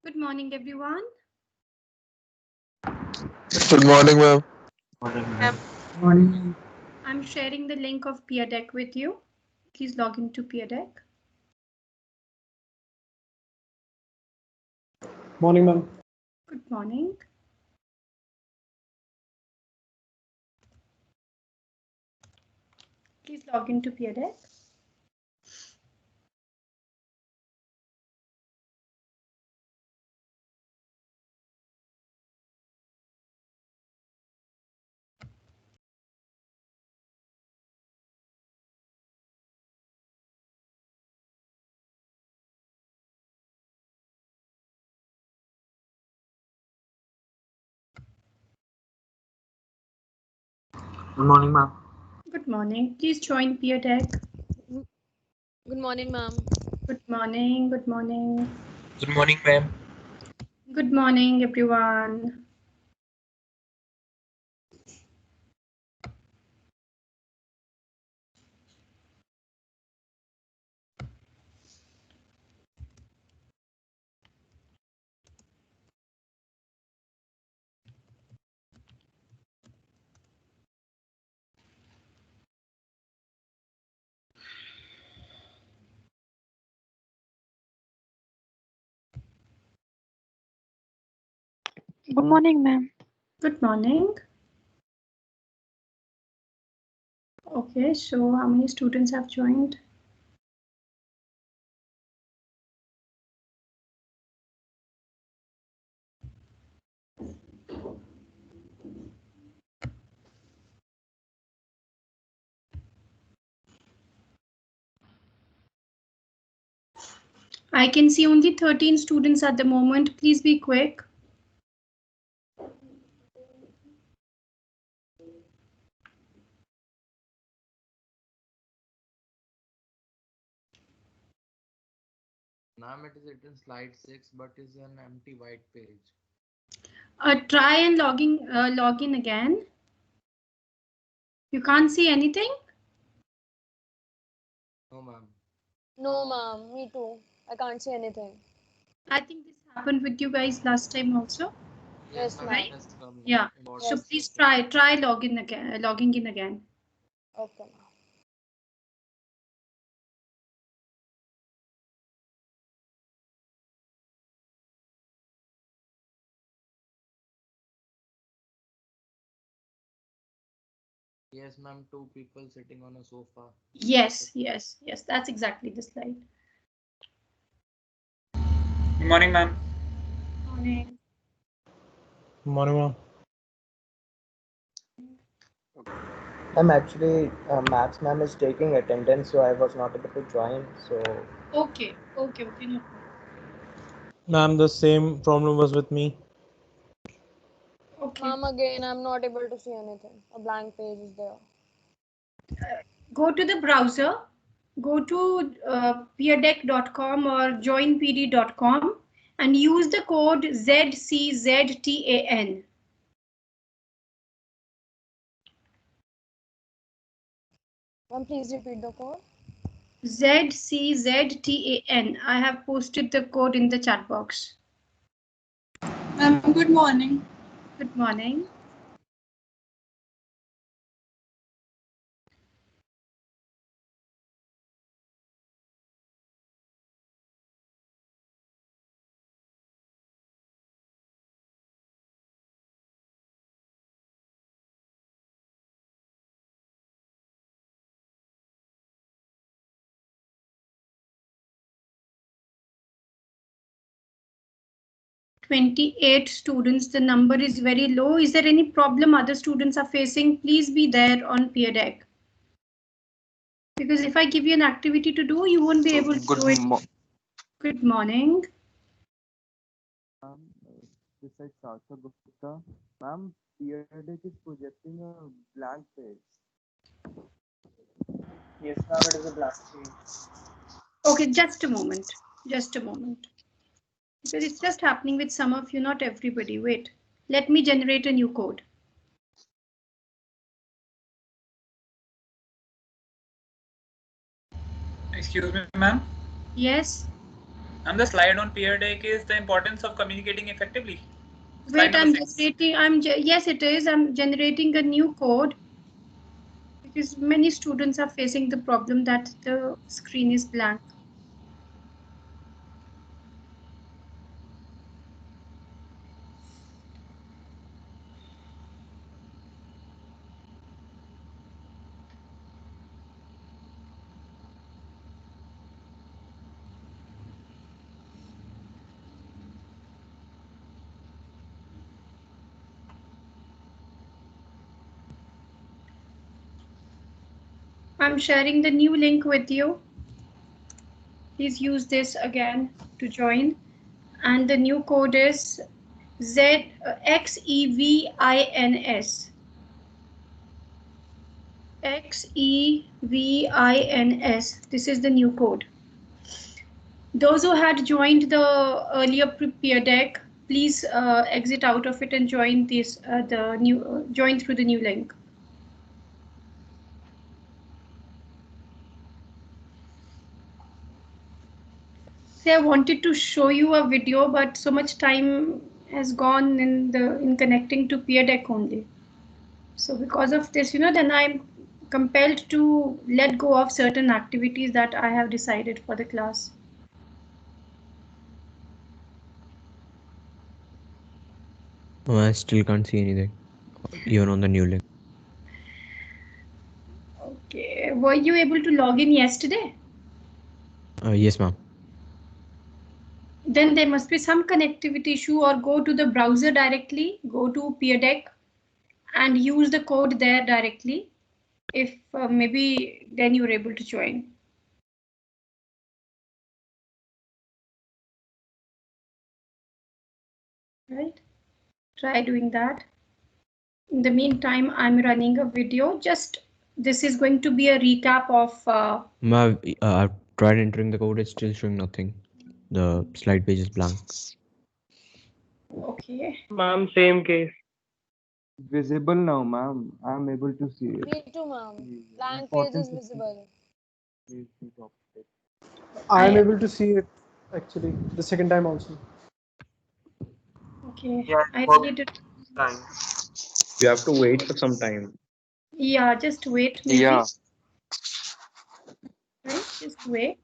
Good morning, everyone. Good morning, ma'am. Morning. I'm sharing the link of Peer Deck with you. Please log into Peer Deck. Morning, ma'am. Good morning. Please log into Peer Deck. Good morning, ma'am. Good morning. Please join Peer Deck. Good morning, ma'am. Good morning. Good morning. Good morning, ma'am. Good morning, everyone. Good morning, ma'am. Good morning. Okay, so how many students have joined? I can see only 13 students at the moment. Please be quick. Ma'am, it is written slide 6, but is an empty white page. Try and log in again. You can't see anything? No, ma'am. No, ma'am. Me too. I can't see anything. I think this happened with you guys last time also. Yes, ma'am. ma'am. Yes, ma'am. Yeah. Important. So please try logging in again. Okay, ma'am. Yes, ma'am. Two people sitting on a sofa. Yes. That's exactly the slide. Good morning, ma'am. Morning. Good morning, ma'am. Actually, Maths ma'am is taking attendance, so I was not able to join. So, Okay. No problem. Ma'am, the same problem was with me. Okay. Ma'am, again, I'm not able to see anything. A blank page is there. Go to the browser. Go to peerdeck.com or joinpd.com and use the code ZCZTAN. Ma'am, please repeat the code. ZCZTAN. I have posted the code in the chat box. Ma'am, good morning. Good morning. "28 students, the number is very low. Is there any problem other students are facing? Please be there on Peer Deck. Because if I give you an activity to do, you won't be able to do it. Good morning. This is Sasha Gupta. Ma'am, Peer Deck is projecting a blank page. yes, ma'am, it is a blank page. Okay, just a moment. Just a moment. Because it's just happening with some of you, not everybody. Wait, let me generate a new code. Excuse me, ma'am. Yes. And the slide on peer deck is the importance of communicating effectively. Wait, yes, it is. I'm generating a new code because many students are facing the problem that the screen is blank. I'm sharing the new link with you. Please use this again to join. And the new code is XEVINS. XEVINS. This is the new code. Those who had joined the earlier peer deck, please exit out of it and join this join through the new link. See, I wanted to show you a video, but so much time has gone in connecting to peer deck only. So because of this, then I'm compelled to let go of certain activities that I have decided for the class. I still can't see anything, even on the new link. Okay, were you able to log in yesterday? Yes, ma'am. Then there must be some connectivity issue, or go to the browser directly, go to peer deck and use the code there directly. If maybe then you're able to join. Right, try doing that. In the meantime, I'm running a video. This is going to be a recap of I've tried entering the code, it's still showing nothing. The slide page is blank. Okay. Ma'am, same case. Visible now, ma'am. I'm able to see it. Me too, ma'am. Blank page is visible. I am able to see it actually the second time also. Okay. Yeah, I need it. time. You have to wait for some time. Yeah, just wait. Maybe. Yeah. Right, just wait.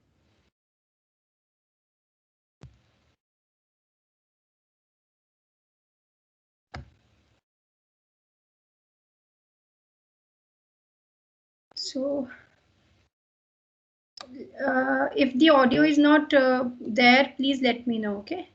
So if the audio is not there, please let me know, okay?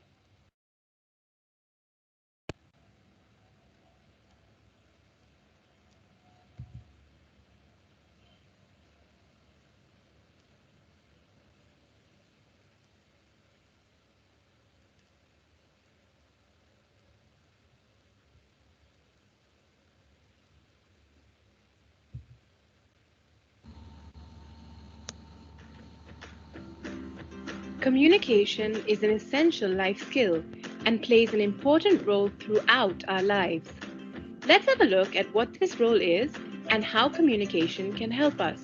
Communication is an essential life skill and plays an important role throughout our lives. Let's have a look at what this role is and how communication can help us.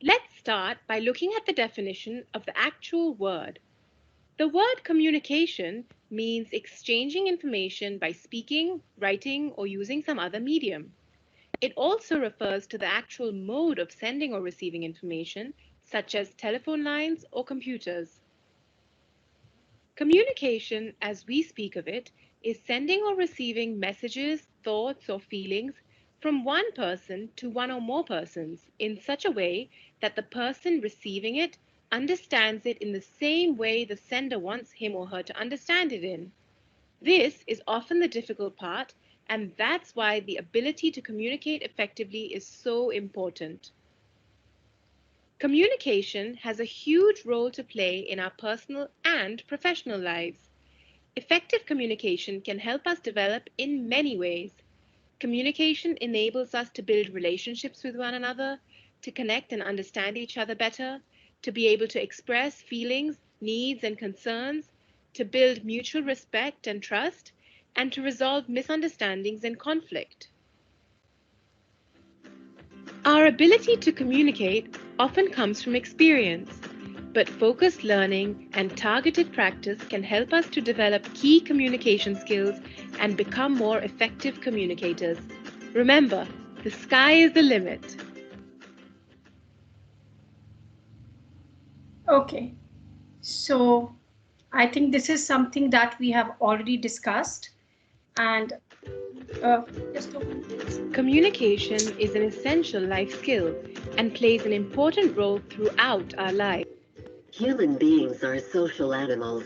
Let's start by looking at the definition of the actual word. The word communication means exchanging information by speaking, writing, or using some other medium. It also refers to the actual mode of sending or receiving information, such as telephone lines or computers. Communication, as we speak of it, is sending or receiving messages, thoughts, or feelings from one person to one or more persons in such a way that the person receiving it understands it in the same way the sender wants him or her to understand it in. This is often the difficult part, and that's why the ability to communicate effectively is so important. Communication has a huge role to play in our personal and professional lives. Effective communication can help us develop in many ways. Communication enables us to build relationships with one another, to connect and understand each other better, to be able to express feelings, needs, and concerns, to build mutual respect and trust, and to resolve misunderstandings and conflict. Our ability to communicate often comes from experience. but focused learning and targeted practice can help us to develop key communication skills and become more effective communicators. Remember, the sky is the limit. Okay, so I think this is something that we have already discussed, and just open this. Communication is an essential life skill and plays an important role throughout our lives. Human beings are social animals.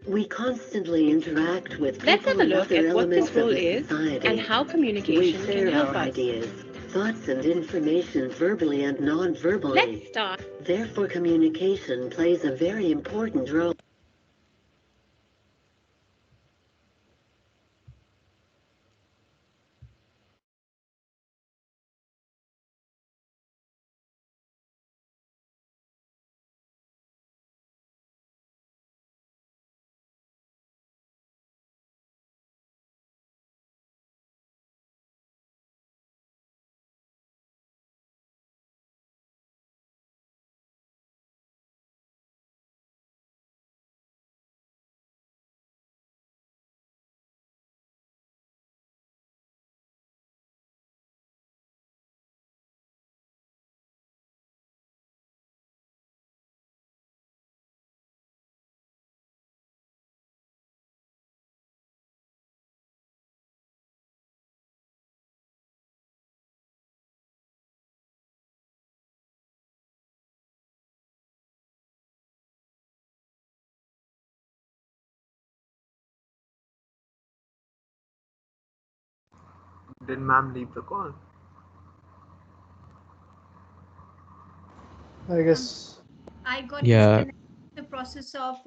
We constantly interact with Let's have people a and look other at what this elements role of the is society. and how We communication can share help our us. ideas, thoughts, and information verbally and non-verbally. Let's start. Therefore, communication plays a very important role. Did ma'am leave the call? I guess. I got Yeah. disconnected in the process of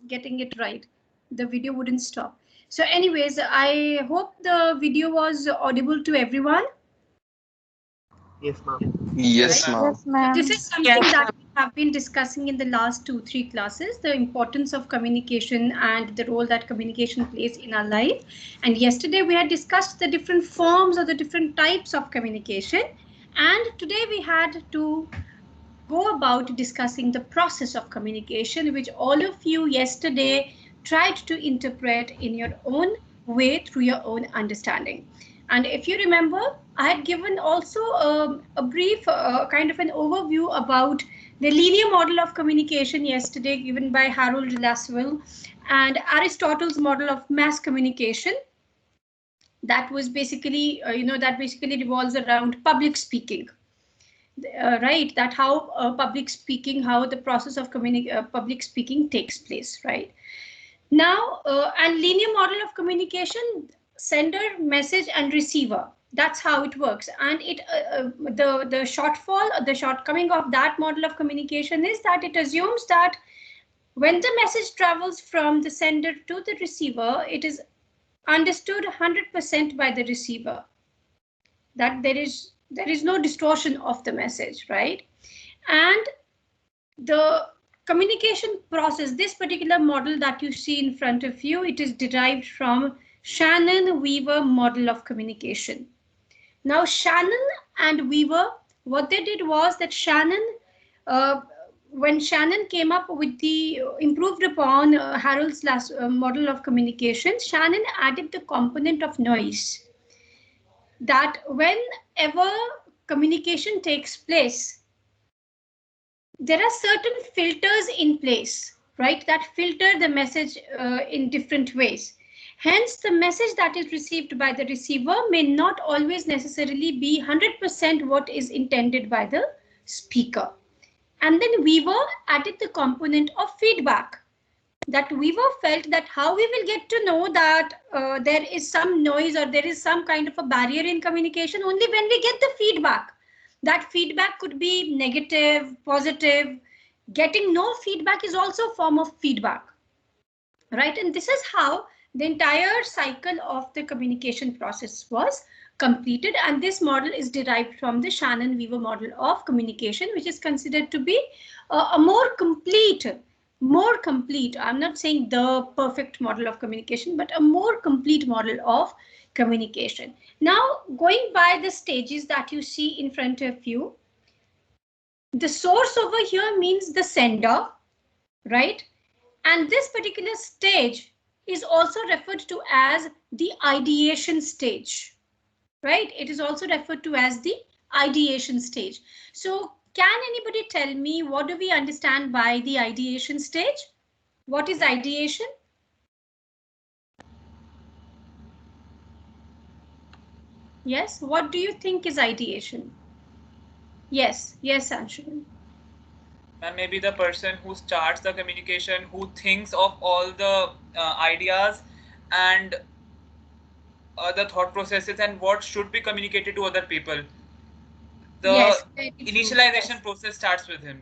getting it right. The video wouldn't stop. So anyways, I hope the video was audible to everyone. Yes, ma'am. Yes, Right? ma'am. Yes, ma'am. This is something that we have been discussing in the last 2-3 classes, the importance of communication and the role that communication plays in our life. And yesterday we had discussed the different forms or the different types of communication. And today we had to go about discussing the process of communication, which all of you yesterday tried to interpret in your own way through your own understanding. And if you remember, I had given also a brief kind of an overview about the linear model of communication yesterday, given by Harold Lasswell, and Aristotle's model of mass communication. That was basically, that basically revolves around public speaking. Right, that how public speaking, how the process of public speaking takes place, right? Now, and linear model of communication, sender, message, and receiver. That's how it works. And the shortfall, the shortcoming of that model of communication is that it assumes that when the message travels from the sender to the receiver, it is understood 100% by the receiver. That there is no distortion of the message, right? And the communication process, this particular model that you see in front of you, it is derived from Shannon-Weaver model of communication. Now, Shannon and Weaver, what they did was that when Shannon came up with the improved upon Harold's last model of communication, Shannon added the component of noise. That whenever communication takes place, there are certain filters in place, right, that filter the message in different ways. Hence, the message that is received by the receiver may not always necessarily be 100% what is intended by the speaker. And then Weaver added the component of feedback. That Weaver felt that how we will get to know that there is some noise or there is some kind of a barrier in communication only when we get the feedback. That feedback could be negative, positive. Getting no feedback is also a form of feedback, right? And this is how the entire cycle of the communication process was completed. And this model is derived from the Shannon-Weaver model of communication, which is considered to be a more complete, I'm not saying the perfect model of communication, but a more complete model of communication. Now, going by the stages that you see in front of you, The source over here means the sender, right? And this particular stage is also referred to as the ideation stage, right? It is also referred to as the ideation stage. So can anybody tell me what do we understand by the ideation stage? What is ideation? Yes, what do you think is ideation? Yes, Anshuman. And maybe the person who starts the communication, who thinks of all the ideas and the thought processes and what should be communicated to other people. The Yes, very true. initialization process starts with him.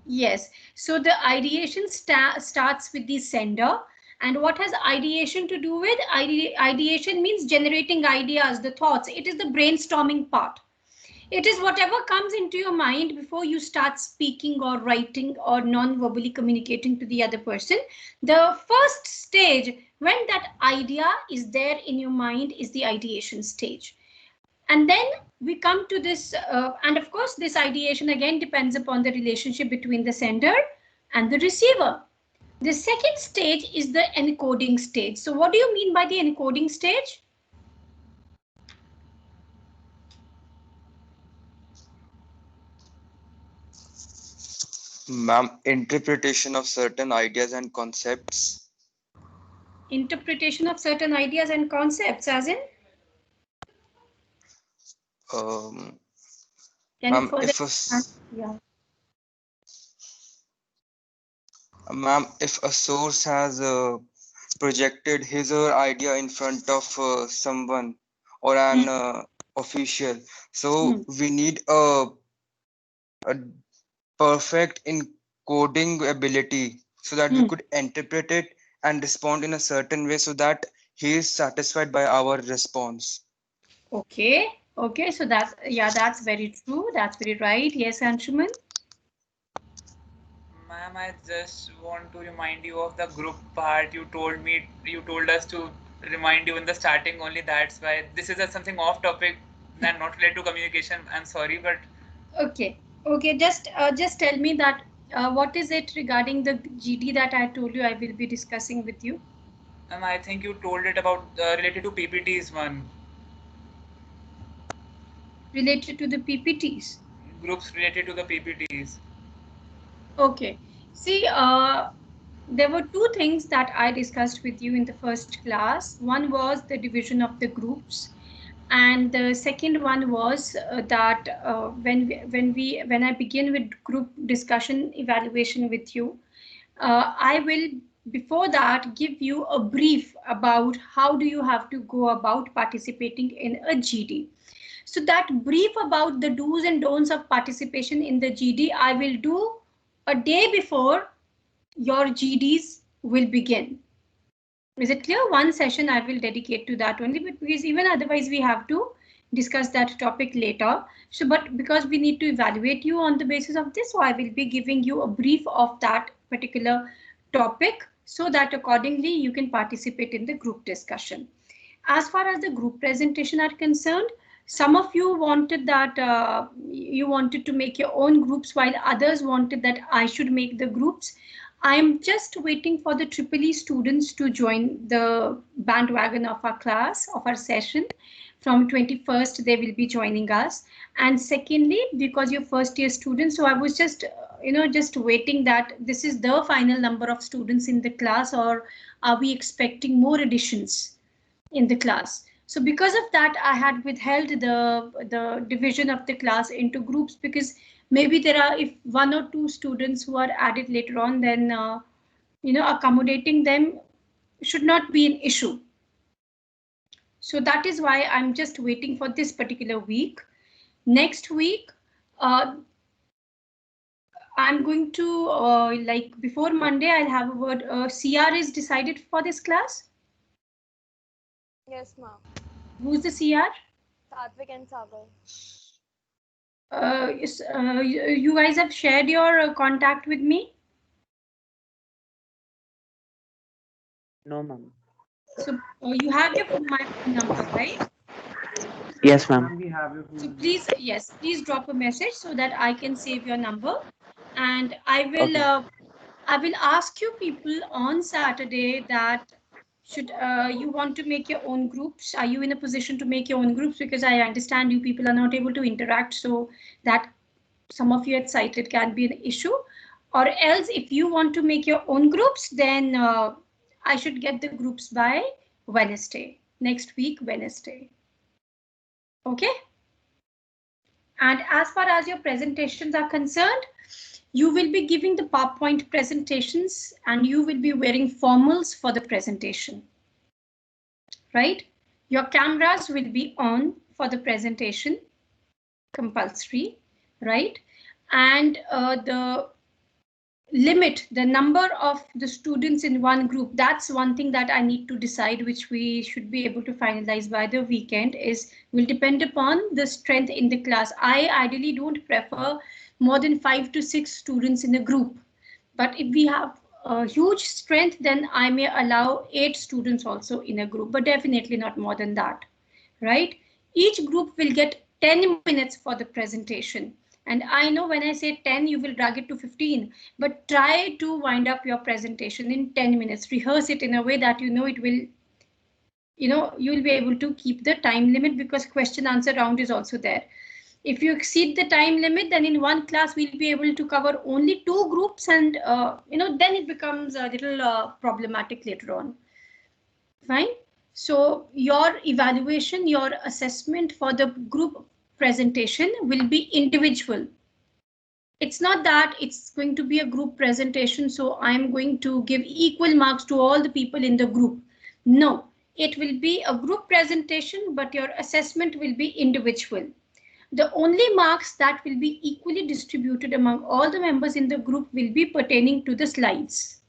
Yes, so the ideation starts with the sender. And what has ideation to do with? Ideation means generating ideas, the thoughts. It is the brainstorming part. It is whatever comes into your mind before you start speaking or writing or non-verbally communicating to the other person. The first stage when that idea is there in your mind is the ideation stage. And then we come to this, and of course, this ideation again depends upon the relationship between the sender and the receiver. The second stage is the encoding stage. So what do you mean by the encoding stage? Ma'am, interpretation of certain ideas and concepts. Interpretation of certain ideas and concepts, as in? Ma'am, if a source has projected his or her idea in front of someone or an official, so we need a perfect encoding ability so that we could interpret it and respond in a certain way so that he is satisfied by our response. Okay, so that's very true. That's very right. Yes, Anshuman. Ma'am, I just want to remind you of the group part. You told us to remind you in the starting only. That's why this is something off topic and not related to communication. I'm sorry, but Okay. Just tell me that what is it regarding the GD that I told you I will be discussing with you? I think you told it about related to PPTs one. Related to the PPTs. Groups related to the PPTs. Okay. See, there were two things that I discussed with you in the first class. One was the division of the groups, and the second one was that when I begin with group discussion evaluation with you, I will before that give you a brief about how do you have to go about participating in a GD. So that brief about the do's and don'ts of participation in the GD, I will do a day before your GDs will begin. Is it clear? One session I will dedicate to that only, but because even otherwise we have to discuss that topic later. So, but because we need to evaluate you on the basis of this, so I will be giving you a brief of that particular topic so that accordingly you can participate in the group discussion. As far as the group presentation are concerned, some of you wanted that you wanted to make your own groups while others wanted that I should make the groups. I am just waiting for the EEE students to join the bandwagon of our class, of our session. From 21st, they will be joining us. And secondly, because you're first year students, so I was just, just waiting that this is the final number of students in the class, or are we expecting more additions in the class? So because of that, I had withheld the division of the class into groups, because maybe there are, if one or two students who are added later on, then accommodating them should not be an issue. So that is why I'm just waiting for this particular week. Next week, I'm going to like before Monday, I'll have a word. CR is decided for this class. Yes, ma'am. Who's the CR? Satvik and Sagar. You guys have shared your contact with me? No, ma'am. So you have my phone number, right? Yes, ma'am. Ma'am, we have your So full please, yes, please drop a message so that I can save your number, and I will ask you people on Saturday that should you want to make your own groups. Are you in a position to make your own groups? Because I understand you people are not able to interact, so that some of you had cited can be an issue. Or else, if you want to make your own groups, then I should get the groups by Wednesday, next week, Wednesday. Okay? And as far as your presentations are concerned, you will be giving the PowerPoint presentations and you will be wearing formals for the presentation. Right? Your cameras will be on for the presentation, compulsory, right? And the limit, the number of the students in one group, that's one thing that I need to decide, which we should be able to finalize by the weekend, will depend upon the strength in the class. I ideally don't prefer more than 5 to 6 students in a group, but if we have a huge strength, then I may allow 8 students also in a group, but definitely not more than that, right? Each group will get 10 minutes for the presentation. And I know when I say 10, you will drag it to 15, but try to wind up your presentation in 10 minutes. Rehearse it in a way that you will be able to keep the time limit, because question answer round is also there. If you exceed the time limit, then in one class we'll be able to cover only 2 groups, and then it becomes a little problematic later on. Fine. So your evaluation, your assessment for the group presentation will be individual. It's not that it's going to be a group presentation, so I'm going to give equal marks to all the people in the group. No, it will be a group presentation, but your assessment will be individual. The only marks that will be equally distributed among all the members in the group will be pertaining to the slides.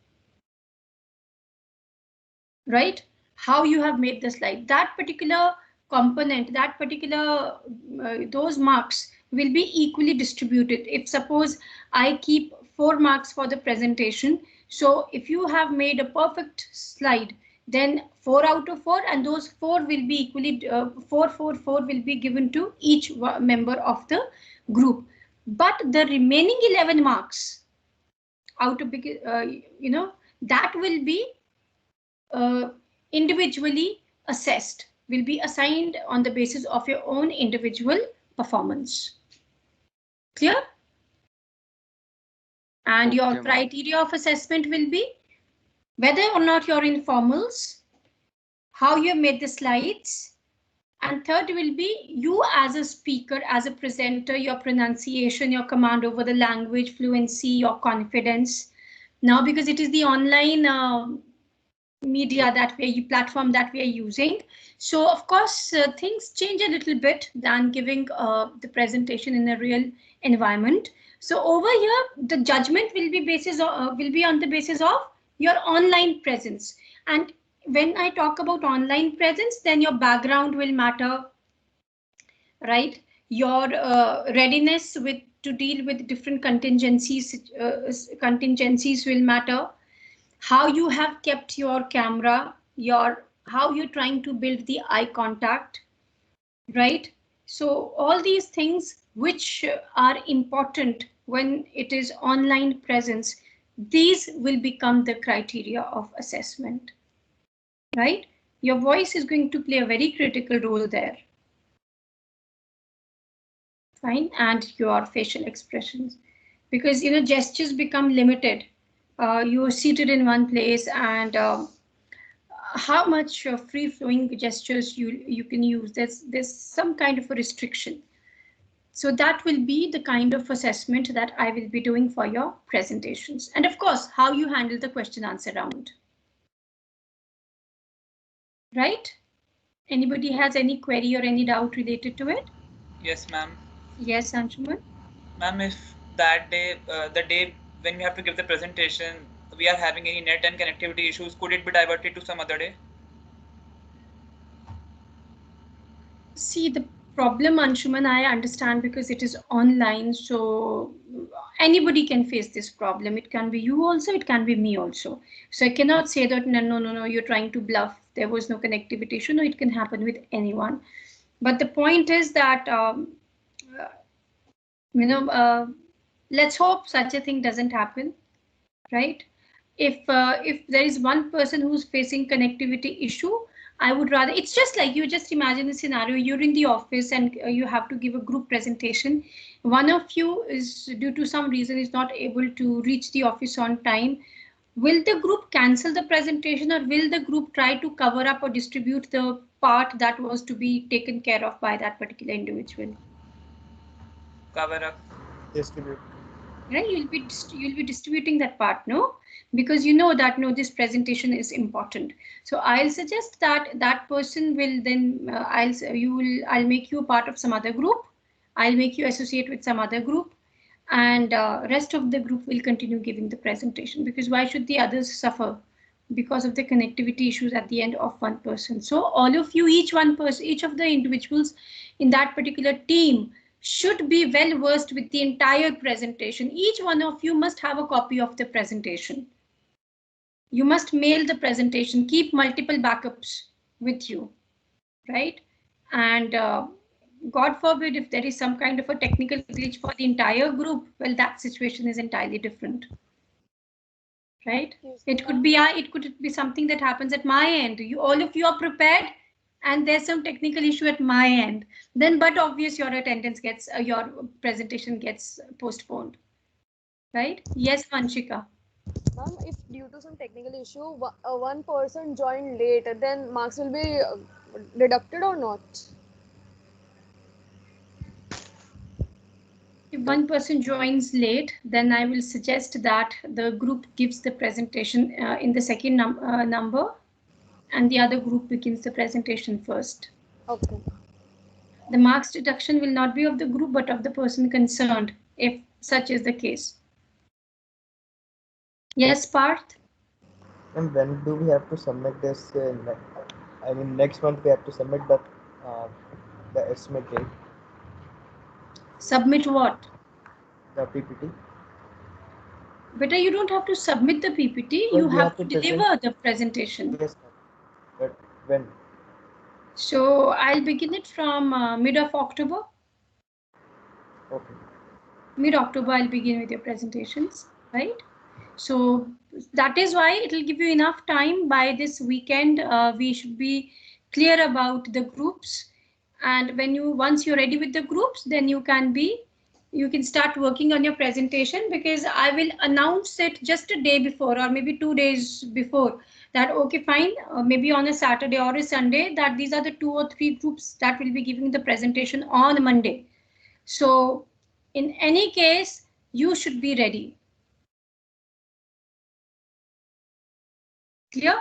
Right? How you have made the slide, that particular component, that particular those marks will be equally distributed. If suppose I keep 4 marks for the presentation, so if you have made a perfect slide, then 4 out of 4, and those 4 will be equally 4 will be given to each member of the group. But the remaining 11 marks out of that will be individually assessed, will be assigned on the basis of your own individual performance. Clear? And your criteria of assessment will be whether or not you're in formals, how you have made the slides, and third will be you as a speaker, as a presenter, your pronunciation, your command over the language, fluency, your confidence. Now, because it is the online media platform that we are using, so of course things change a little bit than giving the presentation in a real environment. So over here the judgment will be on the basis of your online presence. And when I talk about online presence, then your background will matter, right? Your readiness to deal with different contingencies will matter. How you have kept your camera, how you're trying to build the eye contact, right? So all these things which are important when it is online presence, these will become the criteria of assessment, right? Your voice is going to play a very critical role there. Fine, and your facial expressions, because gestures become limited. You're seated in one place, and how much free flowing gestures you can use, there's some kind of a restriction. So that will be the kind of assessment that I will be doing for your presentations. And of course, how you handle the question answer round. Right? Anybody has any query or any doubt related to it? Yes, ma'am. Yes, Anshuman. Ma'am, if that day, the day when we have to give the presentation, we are having any net and connectivity issues, could it be diverted to some other day? See, the problem, Anshuman, I understand, because it is online, so anybody can face this problem. It can be you also, it can be me also. So I cannot say that no, you're trying to bluff. There was no connectivity issue. No, it can happen with anyone. But the point is that, let's hope such a thing doesn't happen, right? If there is one person who's facing connectivity issue, I would rather, it's just like, you just imagine the scenario, you're in the office and you have to give a group presentation. One of you is, due to some reason, is not able to reach the office on time. Will the group cancel the presentation, or will the group try to cover up or distribute the part that was to be taken care of by that particular individual? Cover up. Distribute. Right, you'll be distributing that part, no? Because you know that, no, this presentation is important. So I'll suggest that that person will then, I'll make you a part of some other group. I'll make you associate with some other group, and rest of the group will continue giving the presentation, because why should the others suffer because of the connectivity issues at the end of one person? So all of you, each of the individuals in that particular team should be well versed with the entire presentation. Each one of you must have a copy of the presentation. You must mail the presentation, keep multiple backups with you, right? And God forbid, if there is some kind of a technical glitch for the entire group, well, that situation is entirely different, right? It could be something that happens at my end. All of you are prepared, and there's some technical issue at my end. Then, but obvious, your attendance gets, your presentation gets postponed, right? Yes, Vanshika. Ma'am, if due to some technical issue, one person joined late, then marks will be deducted or not? If one person joins late, then I will suggest that the group gives the presentation in the second number, and the other group begins the presentation first. Okay. The marks deduction will not be of the group, but of the person concerned, if such is the case. Yes, Parth? And when do we have to submit this? I mean, next month we have to submit, but the estimate date. Submit what? The PPT. Better, you don't have to submit the PPT. Well, you we have to deliver the presentation. Yes, but when? So I'll begin it from mid of October. Okay. Mid-October, I'll begin with your presentations, right? So that is why it will give you enough time. By this weekend, we should be clear about the groups. And once you're ready with the groups, then you can start working on your presentation, because I will announce it just a day before, or maybe 2 days before, that okay, fine, maybe on a Saturday or a Sunday, that these are the 2 or 3 groups that will be giving the presentation on Monday. So in any case, you should be ready. Clear?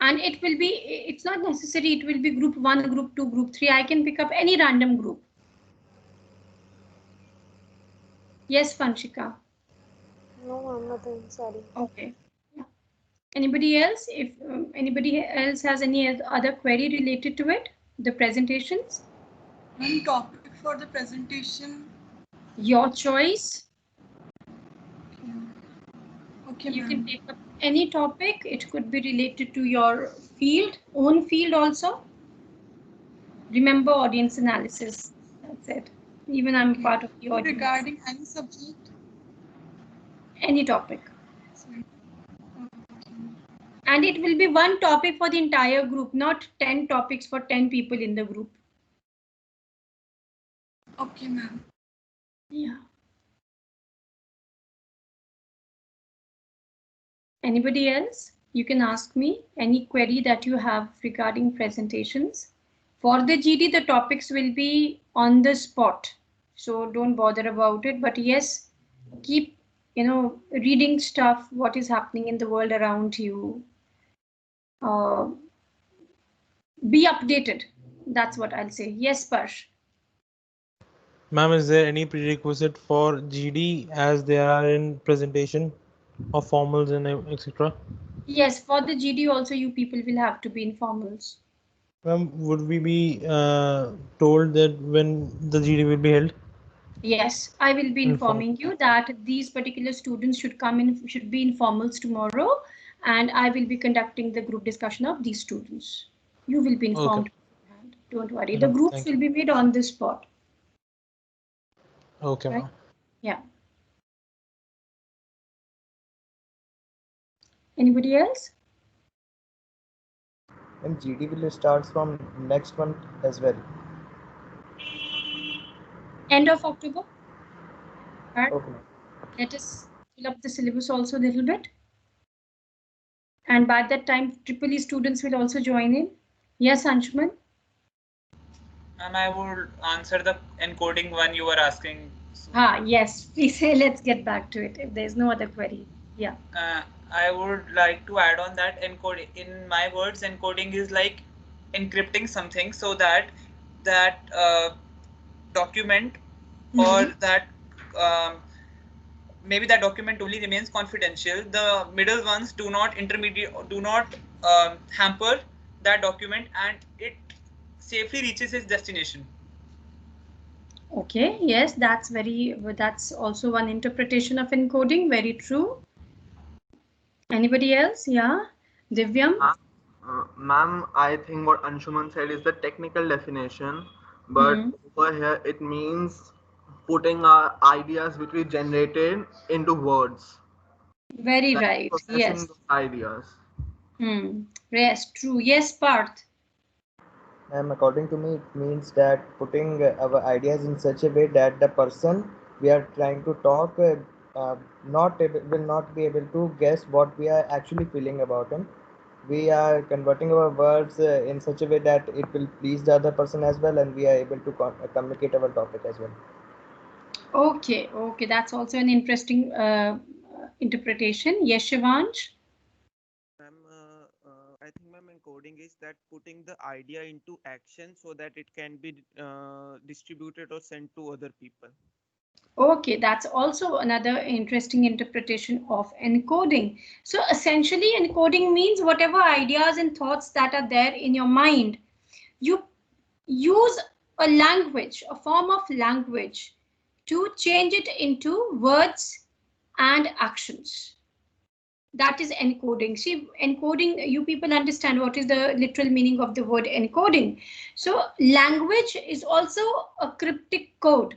And it's not necessary, it will be group 1, group 2, group 3. I can pick up any random group. Yes, Vanshika. No, ma'am, nothing. Sorry. Okay. Yeah. Anybody else? If anybody else has any other query related to it, the presentations? One topic for the presentation. Your choice. Okay, you can take up any topic. It could be related to your own field also. Remember, audience analysis. That's it. Even I'm part of the audience. Regarding any subject? Any topic. And it will be one topic for the entire group, not 10 topics for 10 people in the group. Okay, ma'am. Yeah. Anybody else? You can ask me any query that you have regarding presentations. For the GD, the topics will be on the spot, so don't bother about it. But yes, keep reading stuff, what is happening in the world around you. Be updated. That's what I'll say. Yes, Parsh. Ma'am, is there any prerequisite for GD as they are in presentation of formals and etc.? Yes, for the GD also, you people will have to be in formals. Would we be told that when the GD will be held? Yes, I will be informing you that these particular students should be in formals tomorrow, and I will be conducting the group discussion of these students. You will be informed. Okay. Don't worry. Yeah, The groups thank will you. be made on the spot. Okay, Right? ma'am. Yeah. Anybody else? And GD will start from next month as well. End of October. Right. Okay. Let us fill up the syllabus also a little bit. And by that time, Triple E students will also join in. Yes, Anshuman? And I would answer the encoding one you were asking. Yes, please say, let's get back to it if there's no other query. Yeah. I would like to add on that encoding. In my words, encoding is like encrypting something so that that document or that maybe that document only remains confidential. The middle ones do not hamper that document, and it safely reaches its destination. Okay, yes, that's also one interpretation of encoding. Very true. Anybody else? Yeah, Divyam? Ma'am, I think what Anshuman said is the technical definition, but over here it means putting our ideas which we generated into words. Very Like right. processing Yes. those ideas. Yes, true. Yes, Parth. And according to me, it means that putting our ideas in such a way that the person we are trying to talk will not be able to guess what we are actually feeling about him. We are converting our words in such a way that it will please the other person as well, and we are able to communicate our topic as well. Okay, that's also an interesting interpretation. Yes, Shivansh? Ma'am, I think, ma'am, encoding is that putting the idea into action so that it can be distributed or sent to other people. Okay, that's also another interesting interpretation of encoding. So essentially, encoding means whatever ideas and thoughts that are there in your mind, you use a language, a form of language, to change it into words and actions. That is encoding. See, encoding, you people understand what is the literal meaning of the word encoding. So language is also a cryptic code.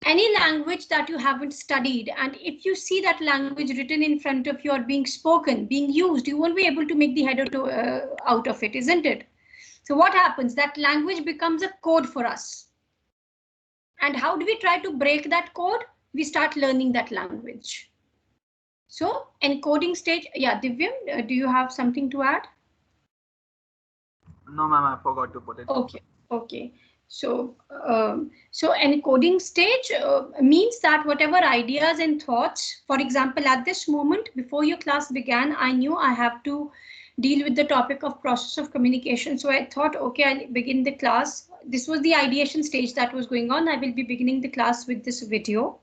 Any language that you haven't studied, and if you see that language written in front of you or being spoken, being used, you won't be able to make the header out of it, isn't it? So what happens? That language becomes a code for us. And how do we try to break that code? We start learning that language. So encoding stage, yeah, Divyam, do you have something to add? No, ma'am, I forgot to put it. Okay. So encoding stage means that whatever ideas and thoughts, for example, at this moment, before your class began, I knew I have to deal with the topic of process of communication. So I thought, okay, I'll begin the class. This was the ideation stage that was going on. I will be beginning the class with this video.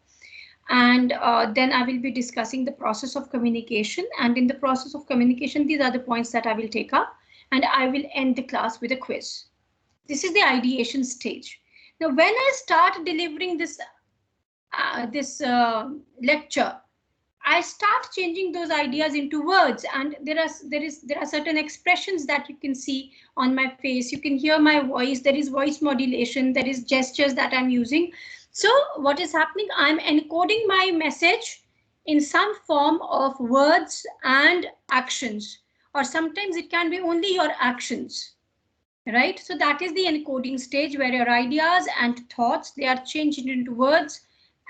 And then I will be discussing the process of communication. And in the process of communication, these are the points that I will take up. And I will end the class with a quiz. This is the ideation stage. Now, when I start delivering this lecture, I start changing those ideas into words, and there are certain expressions that you can see on my face. You can hear my voice. There is voice modulation. There is gestures that I'm using. So what is happening? I'm encoding my message in some form of words and actions, or sometimes it can be only your actions. Right, so that is the encoding stage where your ideas and thoughts, they are changed into words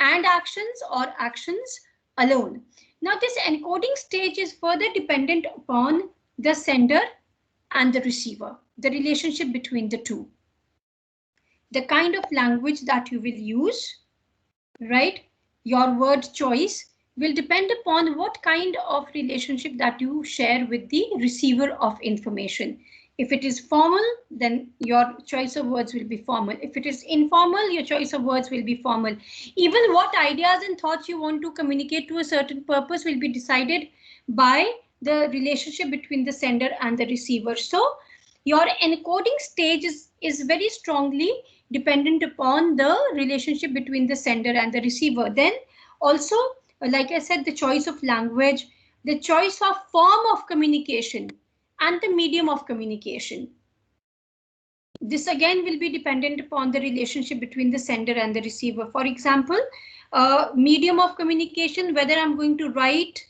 and actions, or actions alone. Now this encoding stage is further dependent upon the sender and the receiver, the relationship between the two, the kind of language that you will use, right? Your word choice will depend upon what kind of relationship that you share with the receiver of information. If it is formal, then your choice of words will be formal. If it is informal, your choice of words will be formal. Even what ideas and thoughts you want to communicate to a certain purpose will be decided by the relationship between the sender and the receiver. So your encoding stage is very strongly dependent upon the relationship between the sender and the receiver. Then also, like I said, the choice of language, the choice of form of communication, and the medium of communication. This again will be dependent upon the relationship between the sender and the receiver. For example, medium of communication, whether I'm going to write,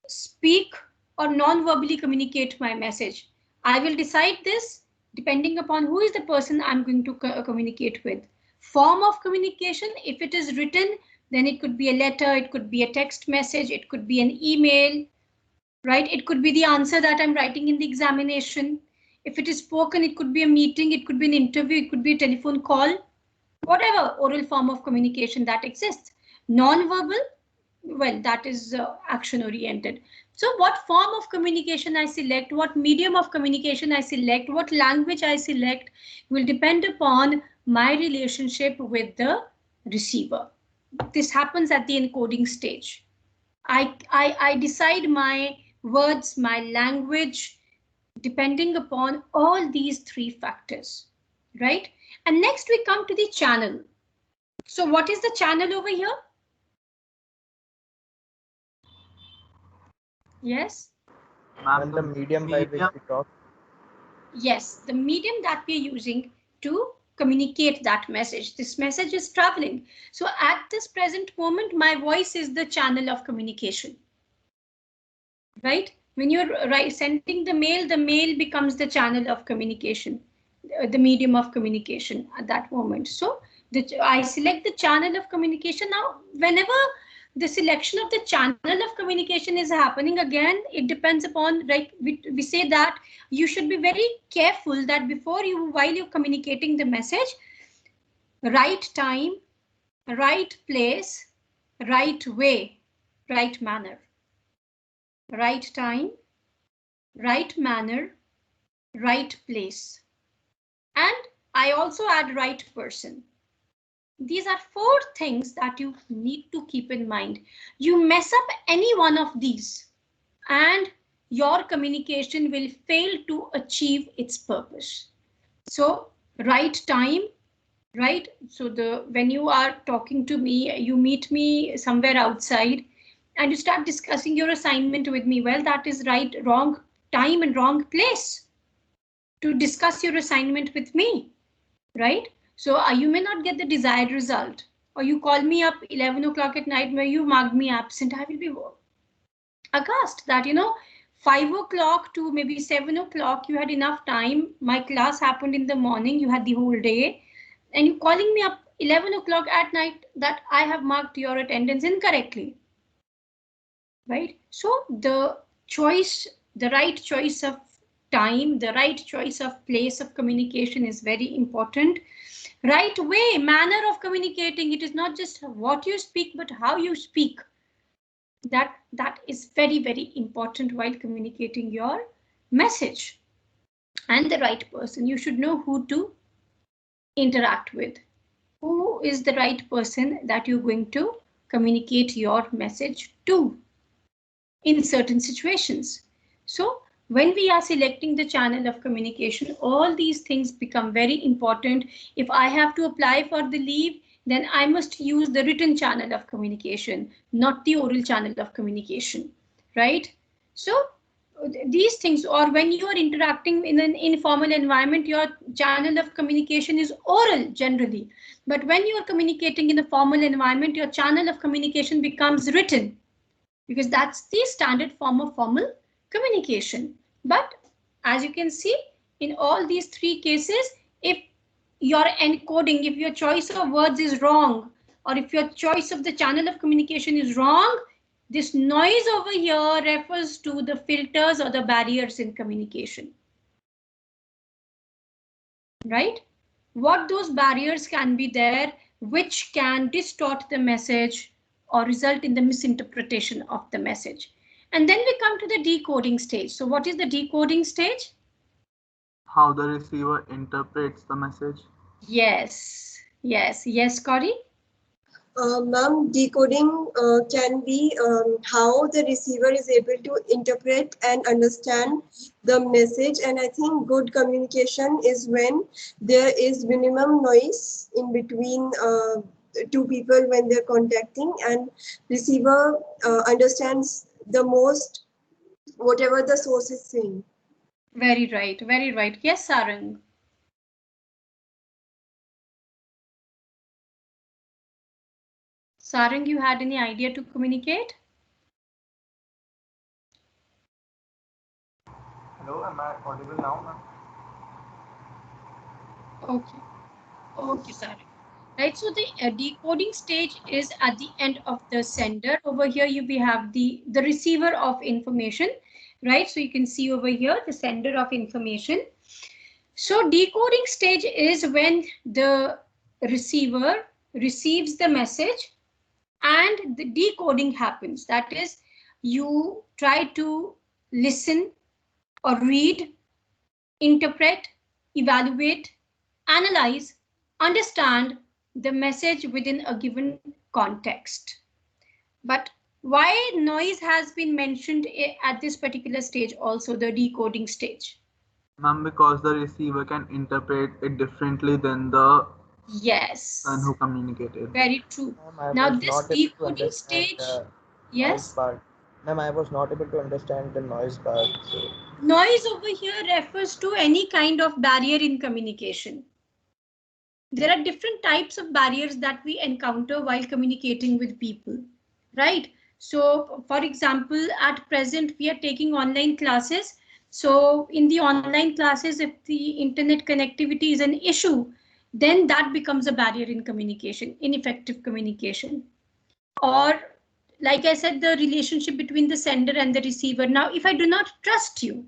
speak, or non-verbally communicate my message. I will decide this depending upon who is the person I'm going to communicate with. Form of communication, if it is written, then it could be a letter, it could be a text message, it could be an email, right? It could be the answer that I'm writing in the examination. If it is spoken, it could be a meeting, it could be an interview, it could be a telephone call, whatever oral form of communication that exists. Non-verbal, well, that is action oriented. So what form of communication I select, what medium of communication I select, what language I select will depend upon my relationship with the receiver. This happens at the encoding stage. I decide my words, my language, depending upon all these three factors, right? And next we come to the channel. So what is the channel over here? Yes? And the medium by which we talk. Yes, the medium that we are using to communicate that message. This message is traveling. So at this present moment, my voice is the channel of communication. Right? When you're sending the mail becomes the channel of communication, the medium of communication at that moment. So I select the channel of communication. Now, whenever the selection of the channel of communication is happening, again, it depends upon, like we say that you should be very careful that while you're communicating the message, right time, right place, right way, right manner. Right time, right manner, right place. And I also add right person. These are 4 things that you need to keep in mind. You mess up any one of these and your communication will fail to achieve its purpose. So right time, right? So when you are talking to me, you meet me somewhere outside and you start discussing your assignment with me. Well, that is right, wrong time and wrong place to discuss your assignment with me, right? So you may not get the desired result, or you call me up 11 o'clock at night where you marked me absent. I will be aghast that, 5 o'clock to maybe 7 o'clock, you had enough time. My class happened in the morning, you had the whole day, and you calling me up 11 o'clock at night that I have marked your attendance incorrectly, right? So the right choice of time, the right choice of place of communication is very important. Right way, manner of communicating. It is not just what you speak, but how you speak. That is very, very important while communicating your message. And the right person. You should know who to interact with. Who is the right person that you're going to communicate your message to in certain situations. So when we are selecting the channel of communication, all these things become very important. If I have to apply for the leave, then I must use the written channel of communication, not the oral channel of communication, right? So these things, or when you are interacting in an informal environment, your channel of communication is oral generally. But when you are communicating in a formal environment, your channel of communication becomes written, because that's the standard form of formal communication. But as you can see, in all these 3 cases, if your encoding, if your choice of words is wrong, or if your choice of the channel of communication is wrong, this noise over here refers to the filters or the barriers in communication. Right? What those barriers can be there, which can distort the message or result in the misinterpretation of the message. And then we come to the decoding stage. So what is the decoding stage? How the receiver interprets the message. Yes, Corey? Ma'am, decoding can be how the receiver is able to interpret and understand the message. And I think good communication is when there is minimum noise in between 2 people when they're contacting, and receiver understands the most whatever the source is saying. Very right. Yes, Sarang. Sarang, you had any idea to communicate? Hello, am I audible now, ma'am? Okay. Okay, Sarang. Right, so the decoding stage is at the end of the sender. Over here, we have the receiver of information, right? So you can see over here the sender of information. So decoding stage is when the receiver receives the message and the decoding happens. That is, you try to listen or read, interpret, evaluate, analyze, understand the message within a given context. But why noise has been mentioned at this particular stage, also the decoding stage? Ma'am, because the receiver can interpret it differently than the one who communicated. Very true. I Now was this not able to decoding understand stage, the noise yes? part. Ma'am, I was not able to understand the noise part. So. Noise over here refers to any kind of barrier in communication. There are different types of barriers that we encounter while communicating with people, right? So, for example, at present, we are taking online classes. So in the online classes, if the internet connectivity is an issue, then that becomes a barrier in communication, ineffective communication. Or, like I said, the relationship between the sender and the receiver. Now, if I do not trust you,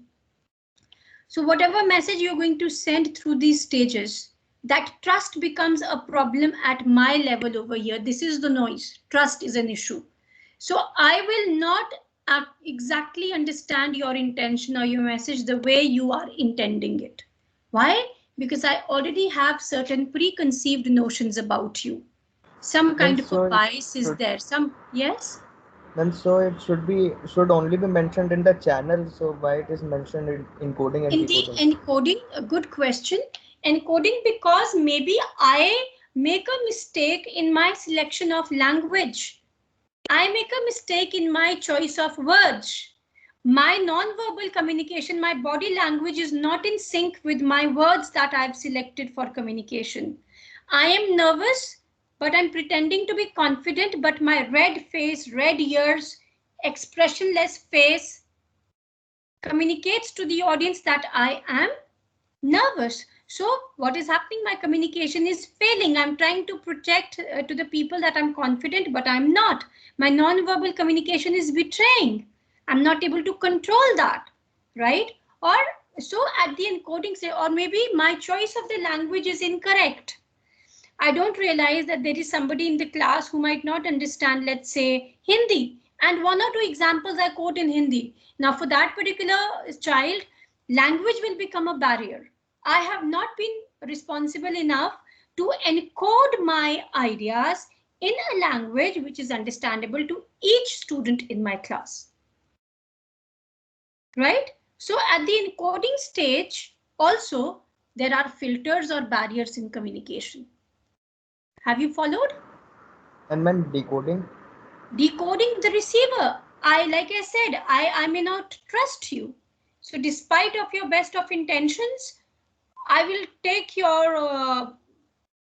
so whatever message you're going to send through these stages, that trust becomes a problem at my level over here. This is the noise. Trust is an issue. So I will not exactly understand your intention or your message the way you are intending it. Why? Because I already have certain preconceived notions about you. Some kind of a bias is there. Yes? Then so it should only be mentioned in the channel. So why it is mentioned in encoding and In the decoding? encoding, a good question. Encoding because maybe I make a mistake in my selection of language. I make a mistake in my choice of words. My non-verbal communication, my body language is not in sync with my words that I've selected for communication. I am nervous, but I'm pretending to be confident, but my red face, red ears, expressionless face communicates to the audience that I am nervous. So what is happening? My communication is failing. I'm trying to project to the people that I'm confident, but I'm not. My non-verbal communication is betraying. I'm not able to control that, right? Or so at the encoding say, or maybe my choice of the language is incorrect. I don't realize that there is somebody in the class who might not understand, let's say, Hindi. And one or two examples I quote in Hindi. Now, for that particular child, language will become a barrier. I have not been responsible enough to encode my ideas in a language which is understandable to each student in my class. Right? So at the encoding stage, also, there are filters or barriers in communication. Have you followed? And when decoding? Decoding the receiver. Like I said, I may not trust you. So despite of your best of intentions, I will take your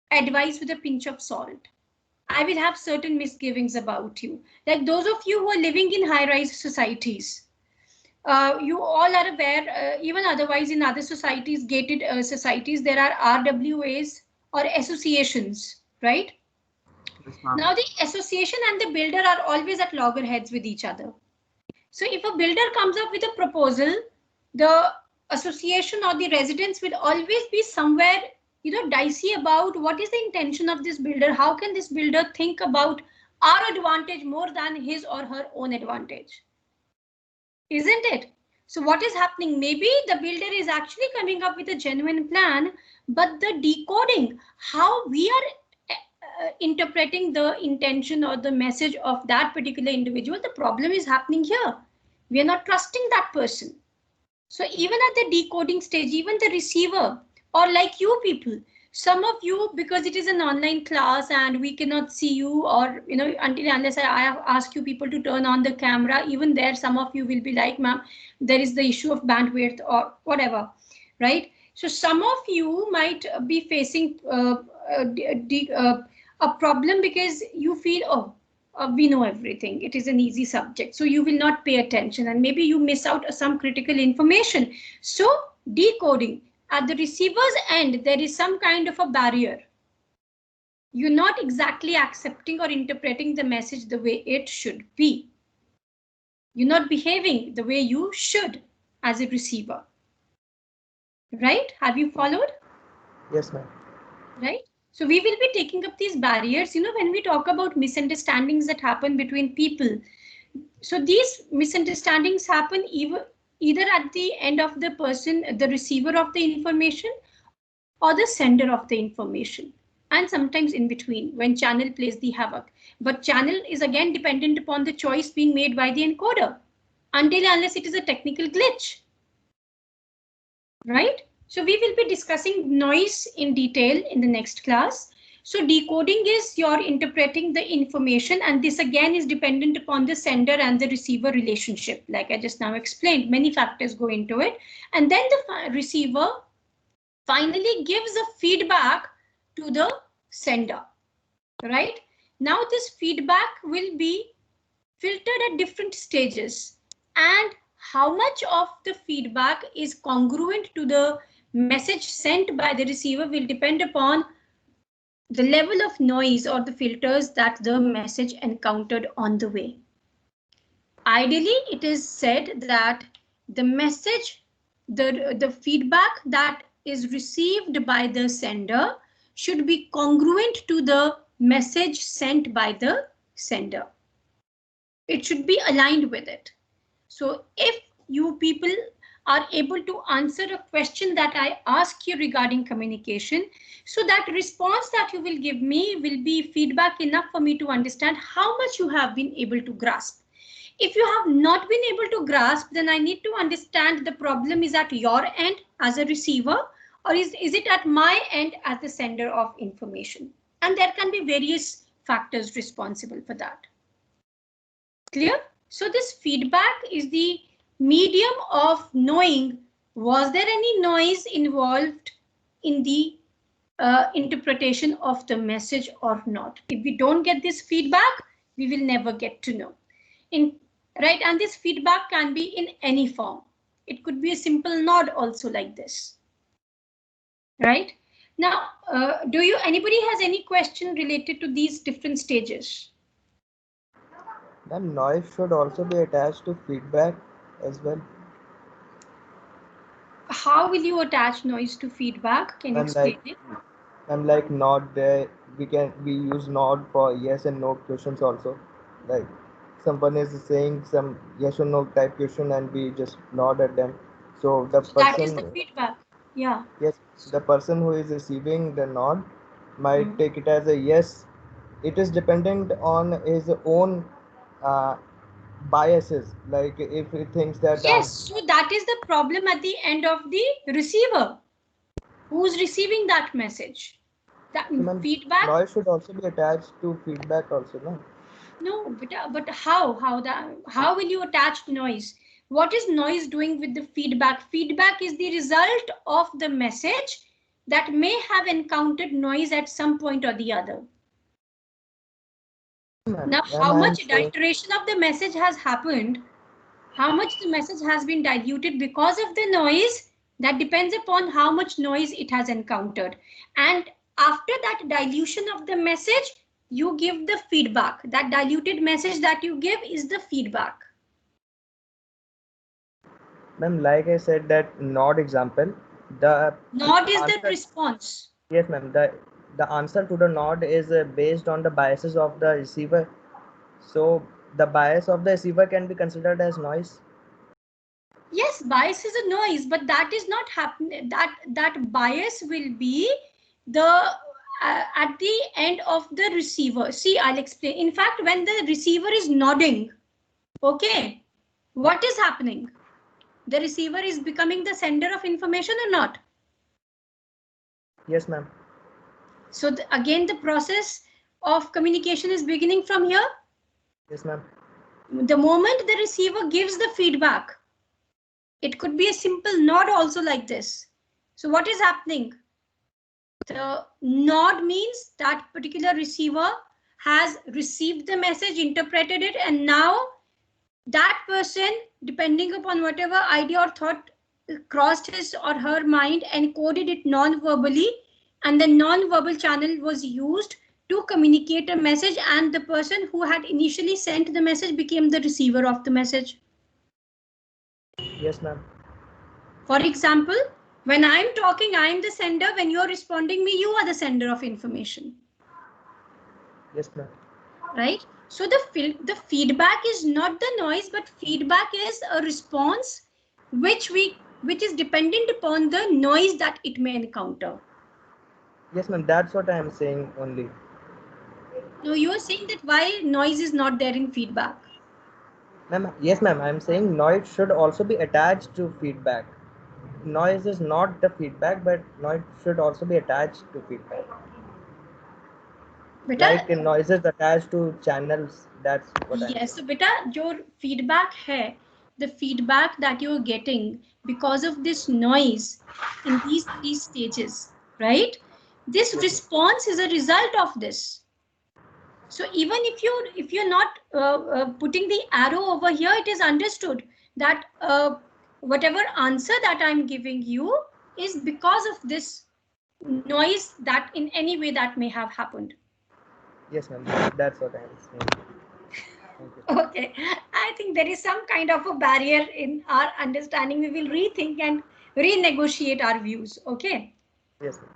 advice with a pinch of salt. I will have certain misgivings about you. Like those of you who are living in high-rise societies, you all are aware, even otherwise in other societies, gated societies, there are RWAs or associations, right? Now the association and the builder are always at loggerheads with each other. So if a builder comes up with a proposal, the association or the residents will always be somewhere, dicey about what is the intention of this builder. How can this builder think about our advantage more than his or her own advantage? Isn't it? So what is happening? Maybe the builder is actually coming up with a genuine plan, but the decoding, how we are interpreting the intention or the message of that particular individual, the problem is happening here. We are not trusting that person. So even at the decoding stage, even the receiver, or like you people, some of you, because it is an online class and we cannot see you, or until unless I ask you people to turn on the camera, even there some of you will be like, ma'am, there is the issue of bandwidth or whatever, right? So some of you might be facing a problem because you feel, oh, we know everything. It is an easy subject. So you will not pay attention and maybe you miss out some critical information. So decoding, at the receiver's end, there is some kind of a barrier. You're not exactly accepting or interpreting the message the way it should be. You're not behaving the way you should as a receiver. Right? Have you followed? Yes, ma'am. Right? So we will be taking up these barriers, you know, when we talk about misunderstandings that happen between people. So these misunderstandings happen either at the end of the person, the receiver of the information, or the sender of the information, and sometimes in between when channel plays the havoc. But channel is again dependent upon the choice being made by the encoder, until unless it is a technical glitch. Right? So we will be discussing noise in detail in the next class. So decoding is you're interpreting the information, and this again is dependent upon the sender and the receiver relationship. Like I just now explained, many factors go into it. And then the receiver finally gives a feedback to the sender. Right? Now this feedback will be filtered at different stages, and how much of the feedback is congruent to the message sent by the receiver will depend upon the level of noise or the filters that the message encountered on the way. Ideally, it is said that the message, the feedback that is received by the sender should be congruent to the message sent by the sender. It should be aligned with it. So if you people are able to answer a question that I ask you regarding communication, so that response that you will give me will be feedback enough for me to understand how much you have been able to grasp. If you have not been able to grasp, then I need to understand the problem is at your end as a receiver, or is it at my end as the sender of information? And there can be various factors responsible for that. Clear? So this feedback is the medium of knowing, was there any noise involved in the interpretation of the message or not? If we don't get this feedback, we will never get to know. Right? And this feedback can be in any form. It could be a simple nod also like this. Right? Now, anybody has any question related to these different stages? Then noise should also be attached to feedback as well. How will you attach noise to feedback? Can you explain it? And like nod, there we use nod for yes and no questions also. Like someone is saying some yes or no type question and we just nod at them. So the person, that is the feedback. Yeah. Yes, the person who is receiving the nod might take it as a yes. It is dependent on his own biases. Like if he thinks that yes, so that is the problem at the end of the receiver who's receiving that message. That feedback noise should also be attached to feedback also, no? No, but how will you attach noise? What is noise doing with the feedback? Feedback is the result of the message that may have encountered noise at some point or the other. Now, how much adulteration of the message has happened, how much the message has been diluted because of the noise, that depends upon how much noise it has encountered. And after that dilution of the message, you give the feedback. That diluted message that you give is the feedback. Ma'am, like I said, that nod example, the nod is the response. Yes, ma'am. The answer to the nod is based on the biases of the receiver. So the bias of the receiver can be considered as noise. Yes, bias is a noise, but that is not happening. That bias will be the at the end of the receiver. See, I'll explain. In fact, when the receiver is nodding, okay, what is happening? The receiver is becoming the sender of information or not? Yes, ma'am. So again, the process of communication is beginning from here. Yes, ma'am. The moment the receiver gives the feedback, it could be a simple nod also like this. So what is happening? The nod means that particular receiver has received the message, interpreted it, and now that person, depending upon whatever idea or thought crossed his or her mind, encoded it non-verbally, and the non-verbal channel was used to communicate a message, and the person who had initially sent the message became the receiver of the message. Yes, ma'am. For example, when I'm talking, I'm the sender. When you're responding me, you are the sender of information. Yes, ma'am. Right? So the feedback is not the noise, but feedback is a response which is dependent upon the noise that it may encounter. Yes, ma'am. That's what I am saying only. No, you are saying that why noise is not there in feedback. Ma'am, yes, ma'am. I am saying noise should also be attached to feedback. Noise is not the feedback, but noise should also be attached to feedback. Beta, like noises attached to channels. That's what I'm yes, saying. so beta, your feedback hai, the feedback that you're getting because of this noise in these 3 stages, right? This response is a result of this. So even if you're not putting the arrow over here, it is understood that whatever answer that I'm giving you is because of this noise that in any way that may have happened. Yes, ma'am. That's what I'm saying. Thank you. Okay, I think there is some kind of a barrier in our understanding. We will rethink and renegotiate our views. Okay. Yes, ma'am.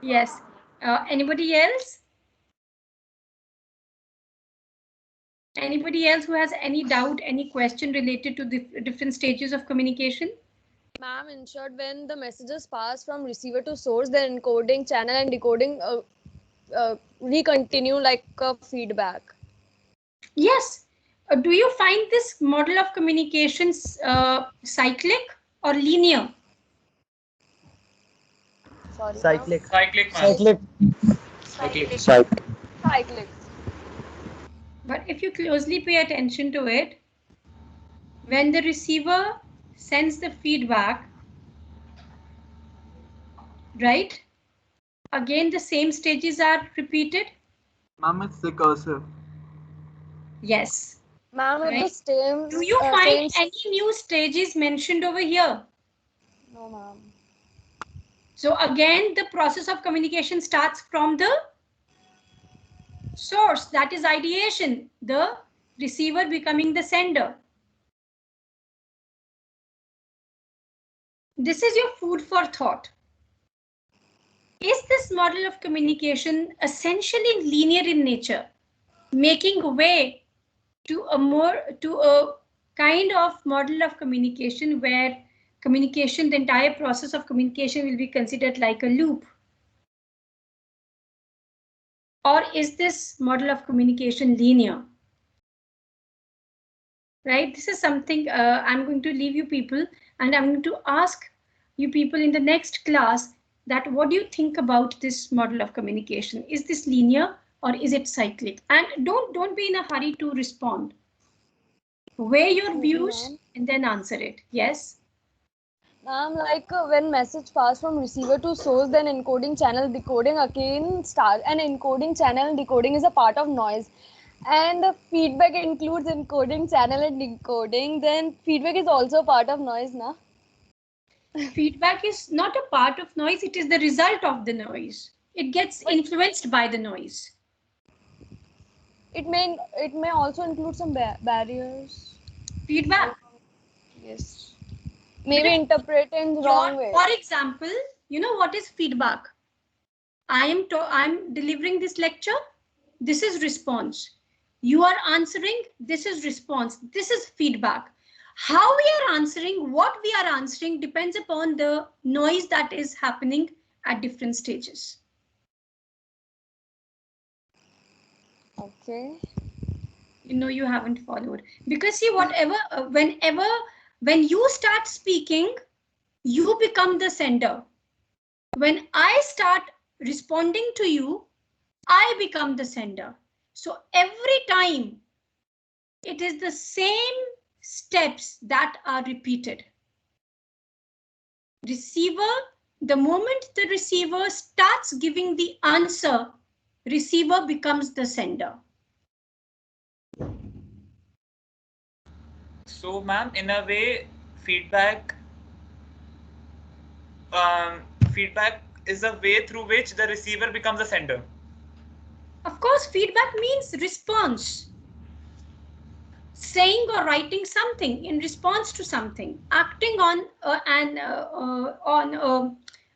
Yes. Anybody else? Anybody else who has any doubt, any question related to the different stages of communication? Ma'am, in short, when the messages pass from receiver to source, the encoding channel and decoding recontinue like a feedback. Yes. Do you find this model of communications cyclic or linear? Sorry, Cyclic. Cyclic, ma'am. Cyclic. Cyclic. But if you closely pay attention to it, when the receiver sends the feedback, right? Again, the same stages are repeated. Ma'am, it's recursive. Yes. Ma'am, Right. at the same. Do you find any new stages mentioned over here? No, ma'am. So again, the process of communication starts from the source, that is ideation, the receiver becoming the sender. This is your food for thought. Is this model of communication essentially linear in nature, making way to a kind of model of communication where communication, the entire process of communication will be considered like a loop? Or is this model of communication linear? Right, this is something I'm going to leave you people, and I'm going to ask you people in the next class that what do you think about this model of communication? Is this linear or is it cyclic? And don't be in a hurry to respond. Weigh your views and then answer it. Yes. Ma'am, like when message pass from receiver to source, then encoding channel decoding again start, and encoding channel decoding is a part of noise, and feedback includes encoding channel and decoding. Then feedback is also part of noise, na? Feedback is not a part of noise, it is the result of the noise. It gets influenced by the noise. It may also include some barriers. Feedback. Yes. Maybe interpreting wrong way. For example, you know what is feedback? I'm delivering this lecture. This is response. You are answering. This is response. This is feedback. How we are answering, what we are answering depends upon the noise that is happening at different stages. Okay. You know, you haven't followed, because see, whatever, when you start speaking, you become the sender. When I start responding to you, I become the sender. So every time it is the same steps that are repeated. Receiver, the moment the receiver starts giving the answer, receiver becomes the sender. So, ma'am, in a way, feedback feedback is a way through which the receiver becomes a sender. Of course, feedback means response. Saying or writing something in response to something, acting on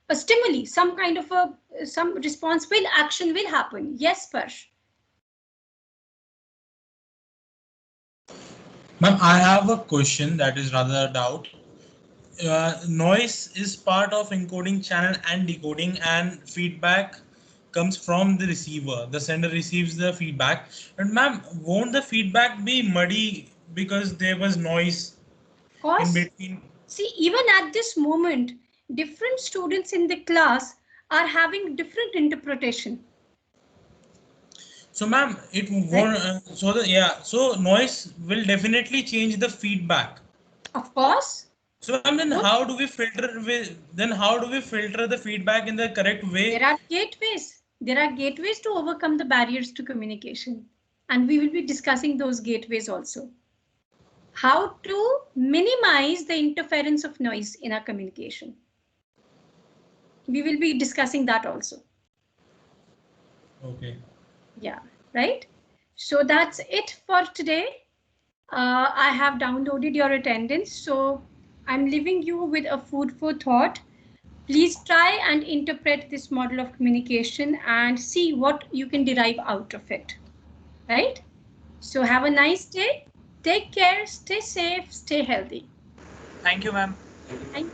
a stimuli, some kind of some response action will happen. Yes, Parsh. Ma'am, I have a question that is rather a doubt. Noise is part of encoding channel and decoding, and feedback comes from the receiver. The sender receives the feedback. And ma'am, won't the feedback be muddy because there was noise in between? See, even at this moment, different students in the class are having different interpretation. So ma'am, it won't. So noise will definitely change the feedback. Of course. So I mean, how do we filter the feedback in the correct way? There are gateways. There are gateways to overcome the barriers to communication, and we will be discussing those gateways also. How to minimize the interference of noise in our communication. We will be discussing that also. Okay. Yeah, right. So that's it for today. I have downloaded your attendance, so I'm leaving you with a food for thought. Please try and interpret this model of communication and see what you can derive out of it. Right? So have a nice day. Take care, stay safe, stay healthy. Thank you, ma'am. Thank you.